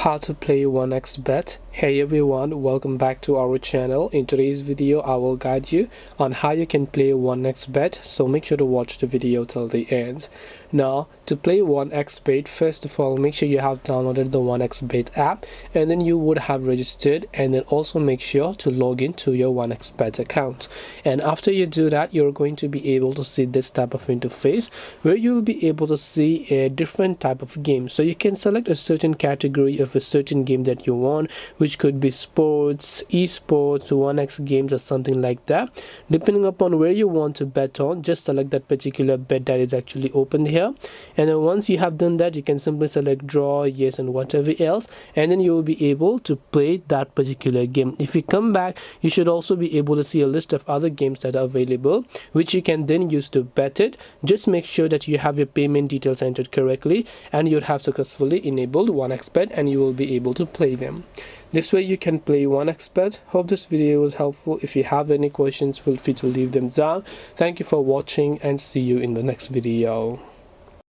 How to play 1xbet. Hey everyone, welcome back to our channel. In today's video I will guide you on how you can play 1xbet, so make sure to watch the video till the end. Now to play 1xbet, first of all make sure you have downloaded the 1xbet app, and then you would have registered, and then also make sure to log into your 1xbet account. And after you do that, you're going to be able to see this type of interface where you'll be able to see a different type of game. So you can select a certain category of a certain game that you want, which could be sports, esports, 1x games, or something like that. Depending upon where you want to bet on, just select that particular bet that is actually open here, and then once you have done that, you can simply select draw, yes, and whatever else, and then you will be able to play that particular game. If you come back, you should also be able to see a list of other games that are available, which you can then use to bet it. Just make sure that you have your payment details entered correctly, and you'll have successfully enabled 1xbet, and you will be able to play them. This way you can play 1xbet. Hope this video was helpful. If you have any questions, feel free to leave them down. Thank you for watching, and see you in the next video.